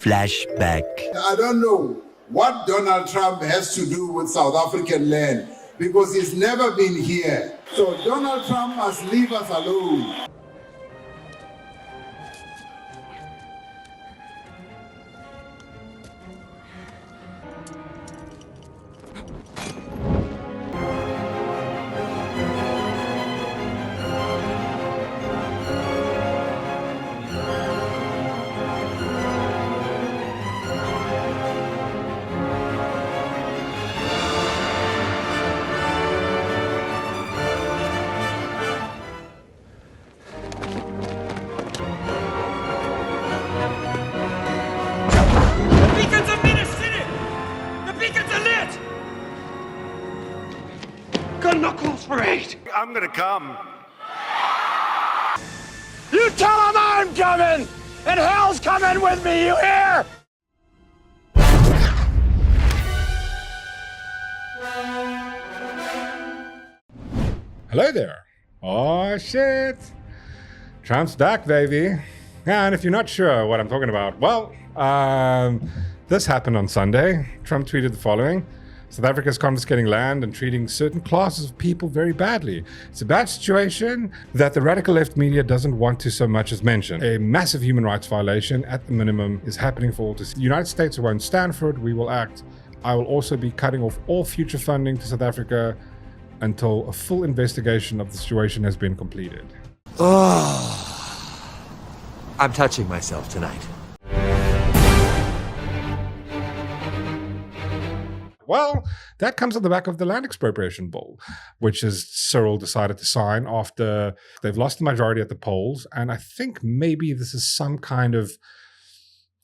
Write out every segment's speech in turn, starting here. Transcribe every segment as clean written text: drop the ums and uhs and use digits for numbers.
Flashback. I don't know what Donald Trump has to do with South African land because he's never been here. So Donald Trump must leave us alone. I'm gonna come. You tell him I'm coming, and hell's coming with me, you hear? Hello there. Oh shit. Trump's back, baby. And if you're not sure what I'm talking about, well, this happened on Sunday. Trump tweeted the following. South Africa is confiscating land and treating certain classes of people very badly. It's a bad situation that the radical left media doesn't want to so much as mention. A massive human rights violation at the minimum is happening for all to see. The United States won't stand for it. We will act. I will also be cutting off all future funding to South Africa until a full investigation of the situation has been completed. Oh, I'm touching myself tonight. Well, that comes on the back of the land expropriation bill, which is Cyril decided to sign after they've lost the majority at the polls. And I think maybe this is some kind of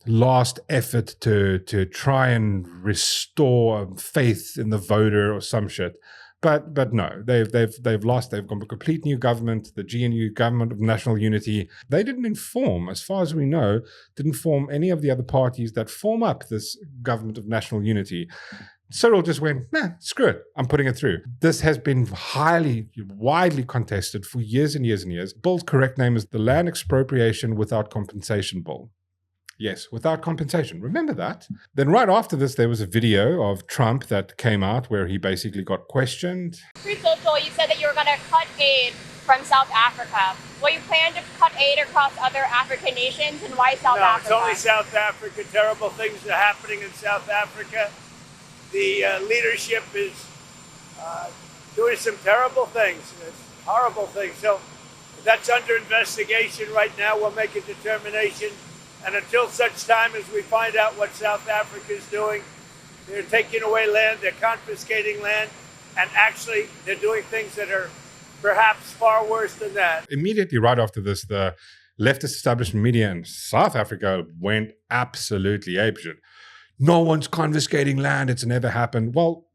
last effort to try and restore faith in the voter or some shit. But no, they've lost. They've got a complete new government, the GNU, Government of National Unity. They didn't inform, as far as we know, didn't form any of the other parties that form up this Government of National Unity. Cyril just went, nah, screw it. I'm putting it through. This has been widely contested for years and years and years. Bill's correct name is the Land Expropriation Without Compensation Bill. Yes, without compensation. Remember that? Then right after this, there was a video of Trump that came out where he basically got questioned. Through social, you said that you were going to cut aid from South Africa. Will you plan to cut aid across other African nations, and why South Africa? No, it's only South Africa. Terrible things are happening in South Africa. The leadership is doing some terrible things, horrible things. So that's under investigation right now. We'll make a determination. And until such time as we find out what South Africa is doing, they're taking away land, they're confiscating land, and actually they're doing things that are perhaps far worse than that. Immediately right after this, the leftist establishment media in South Africa went absolutely apeshit. No one's confiscating land, it's never happened. Well,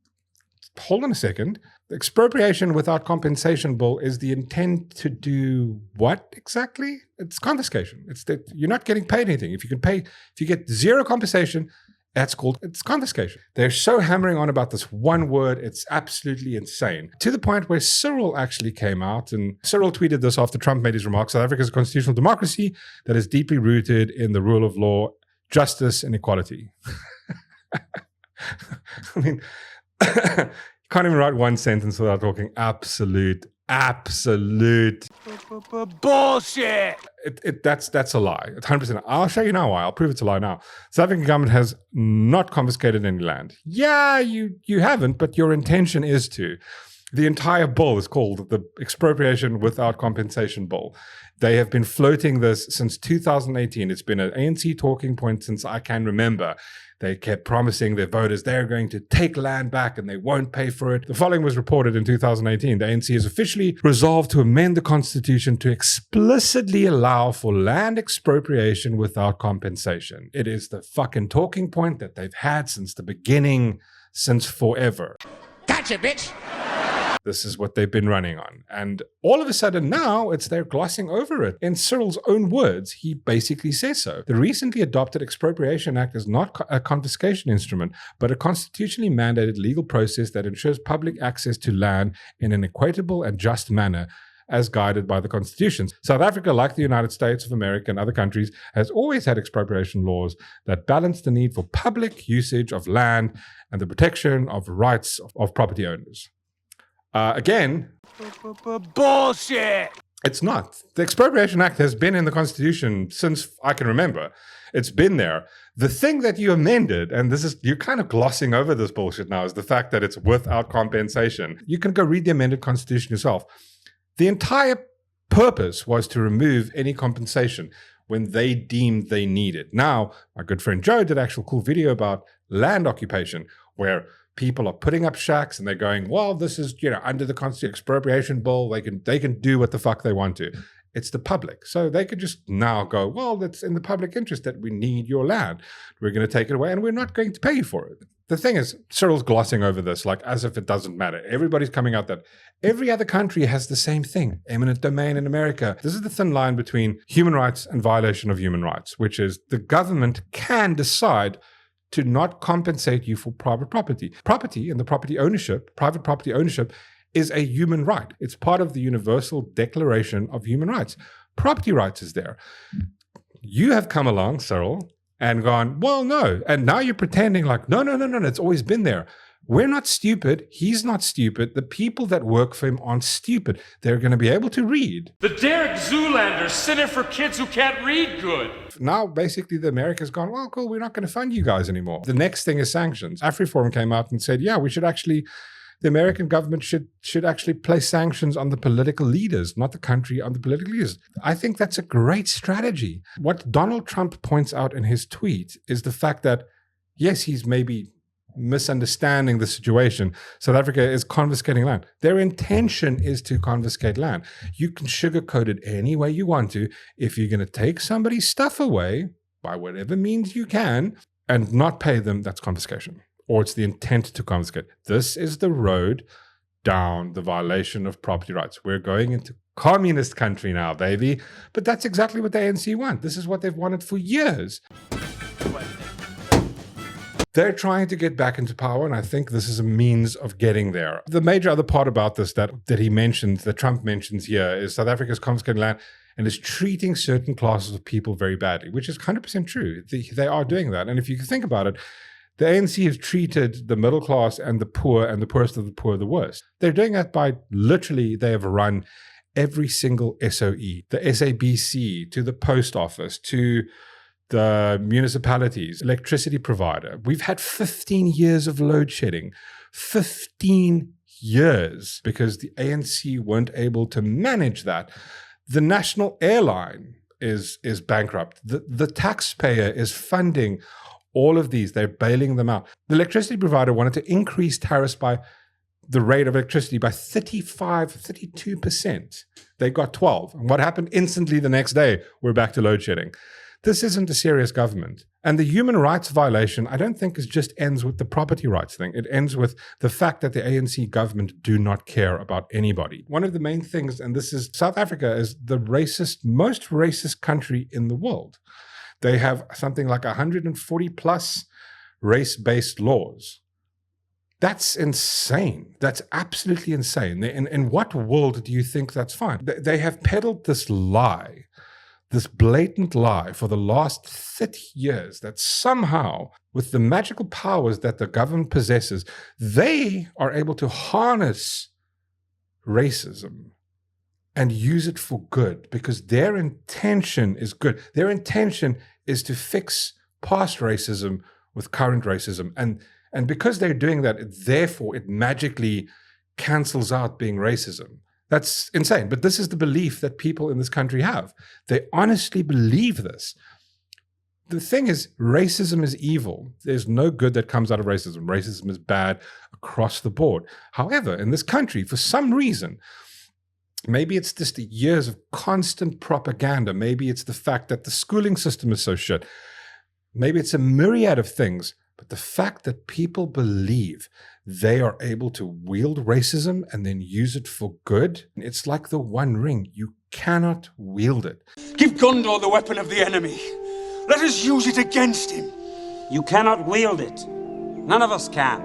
hold on a second. The expropriation without compensation bill is the intent to do what exactly? It's confiscation. It's that you're not getting paid anything. If you get zero compensation, it's confiscation. They're so hammering on about this one word, it's absolutely insane. To the point where Cyril actually came out, and Cyril tweeted this after Trump made his remarks. South Africa is a constitutional democracy that is deeply rooted in the rule of law, justice, and equality. I mean, can't even write one sentence without talking absolute Bullshit! That's a lie. It's 100%. I'll show you now why. I'll prove it's a lie now. South African government has not confiscated any land. Yeah, you haven't, but your intention is to. The entire bill is called the Expropriation Without Compensation Bill. They have been floating this since 2018. It's been an ANC talking point since I can remember. They kept promising their voters they're going to take land back and they won't pay for it. The following was reported in 2018. The ANC has officially resolved to amend the constitution to explicitly allow for land expropriation without compensation. It is the fucking talking point that they've had since the beginning, since forever. Gotcha, bitch! This is what they've been running on. And all of a sudden now, they're glossing over it. In Cyril's own words, he basically says so. The recently adopted Expropriation Act is not a confiscation instrument, but a constitutionally mandated legal process that ensures public access to land in an equitable and just manner, as guided by the Constitution. South Africa, like the United States of America and other countries, has always had expropriation laws that balance the need for public usage of land and the protection of rights of property owners. Again, Bullshit! it's not. The Expropriation Act has been in the Constitution since I can remember. It's been there. The thing that you amended, and this is, you're kind of glossing over this bullshit now, is the fact that it's without compensation. You can go read the amended Constitution yourself. The entire purpose was to remove any compensation when they deemed they needed. Now, my good friend Joe did an actual cool video about land occupation, where people are putting up shacks and they're going, well, this is, under the Constitution expropriation bill, they can do what the fuck they want to. It's the public. So they could just now go, well, it's in the public interest that we need your land. We're going to take it away and we're not going to pay you for it. The thing is, Cyril's glossing over this like as if it doesn't matter. Everybody's coming out that every other country has the same thing. Eminent domain in America. This is the thin line between human rights and violation of human rights, which is the government can decide to not compensate you for private property. Property and the property ownership, private property ownership, is a human right. It's part of the Universal Declaration of Human Rights. Property rights is there. You have come along, Cyril, and gone, well, no. And now you're pretending like, no, it's always been there. We're not stupid. He's not stupid. The people that work for him aren't stupid. They're going to be able to read. The Derek Zoolander Center for Kids Who Can't Read Good. Now, basically, the America's gone, well, cool, we're not going to fund you guys anymore. The next thing is sanctions. AfriForum came out and said, yeah, we should actually, the American government should actually place sanctions on the political leaders, not the country, on the political leaders. I think that's a great strategy. What Donald Trump points out in his tweet is the fact that, yes, he's maybe misunderstanding the situation. South Africa is confiscating land. Their intention is to confiscate land. You can sugarcoat it any way you want to. If you're going to take somebody's stuff away by whatever means you can and not pay them, that's confiscation. Or it's the intent to confiscate. This is the road down the violation of property rights. We're going into communist country now, baby. But that's exactly what the ANC want. This is what they've wanted for years. They're trying to get back into power, and I think this is a means of getting there. The major other part about this that he mentions, that Trump mentions here, is South Africa's confiscating land and is treating certain classes of people very badly, which is 100% true. They are doing that. And if you think about it, the ANC has treated the middle class and the poor and the poorest of the poor the worst. They're doing that by literally, they have run every single SOE, the SABC, to the post office, to the municipalities, electricity provider. We've had 15 years of load shedding. 15 years because the ANC weren't able to manage that. The national airline is bankrupt. The taxpayer is funding all of these. They're bailing them out. The electricity provider wanted to increase tariffs by the rate of electricity by 32%. They got 12. And what happened instantly the next day? We're back to load shedding. This isn't a serious government. And the human rights violation, I don't think, just ends with the property rights thing. It ends with the fact that the ANC government do not care about anybody. One of the main things, and this is South Africa, is the most racist country in the world. They have something like 140 plus race-based laws. That's insane. That's absolutely insane. In what world do you think that's fine? They have peddled this lie, this blatant lie for the last 30 years that somehow, with the magical powers that the government possesses, they are able to harness racism and use it for good because their intention is good. Their intention is to fix past racism with current racism. And because they're doing that, therefore, it magically cancels out being racism. That's insane. But this is the belief that people in this country have. They honestly believe this. The thing is, racism is evil. There's no good that comes out of racism. Racism is bad across the board. However, in this country, for some reason, maybe it's just years of constant propaganda. Maybe it's the fact that the schooling system is so shit. Maybe it's a myriad of things. But the fact that people believe they are able to wield racism and then use it for good, it's like the One Ring. You cannot wield it. Give Gondor the weapon of the enemy. Let us use it against him. You cannot wield it. None of us can.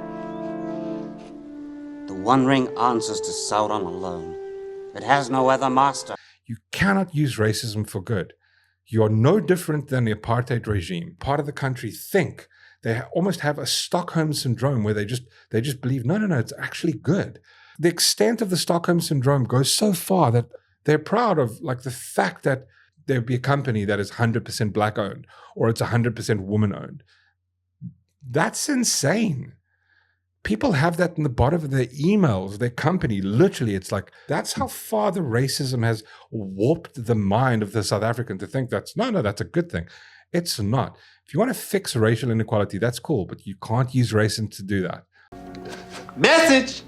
The One Ring answers to Sauron alone. It has no other master. You cannot use racism for good. You are no different than the apartheid regime. Part of the country think they almost have a Stockholm syndrome where they just believe, no, it's actually good. The extent of the Stockholm syndrome goes so far that they're proud of like the fact that there'd be a company that is 100% black owned or it's 100% woman owned. That's insane. People have that in the bottom of their emails, their company. Literally, it's like, that's how far the racism has warped the mind of the South African to think that's a good thing. It's not. If you want to fix racial inequality, that's cool, but you can't use racism to do that. Message!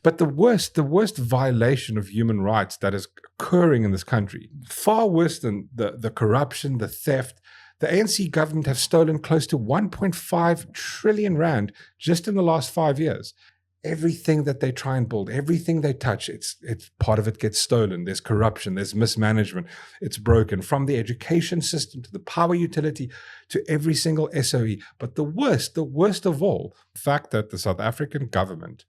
But the worst violation of human rights that is occurring in this country, far worse than the corruption, the theft, the ANC government have stolen close to 1.5 trillion rand just in the last 5 years. Everything that they try and build, everything they touch, it's part of it gets stolen. There's corruption, there's mismanagement, it's broken, from the education system to the power utility to every single SOE. But the worst of all, the fact that the South African government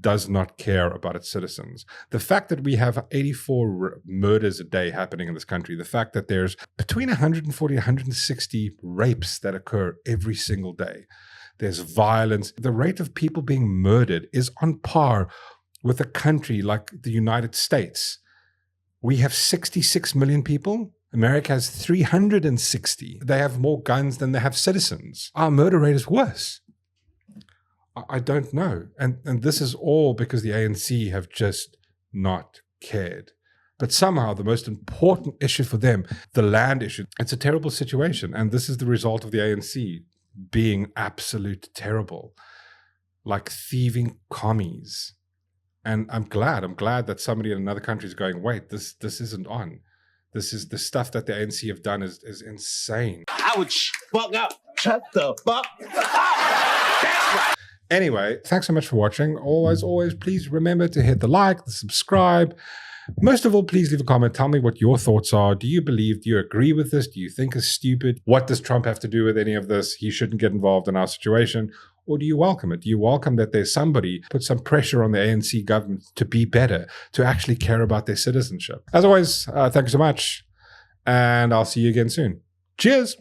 does not care about its citizens. The fact that we have 84 murders a day happening in this country, the fact that there's between 140 and 160 rapes that occur every single day. There's violence. The rate of people being murdered is on par with a country like the United States. We have 66 million people. America has 360. They have more guns than they have citizens. Our murder rate is worse. I don't know. And this is all because the ANC have just not cared. But somehow the most important issue for them, the land issue, it's a terrible situation. And this is the result of the ANC being absolute terrible, like thieving commies. And I'm glad that somebody in another country is going, wait, this isn't on. This is the stuff that the ANC have done is insane. Ouch! Fuck up! Shut the fuck up! That's right! Anyway, thanks so much for watching. Always, please remember to hit the like, the subscribe. Most of all, please leave a comment. Tell me what your thoughts are. Do you agree with this? Do you think it's stupid? What does Trump have to do with any of this? He shouldn't get involved in our situation. Or do you welcome it? Do you welcome that there's somebody put some pressure on the ANC government to be better, to actually care about their citizenship? As always, thank you so much. And I'll see you again soon. Cheers.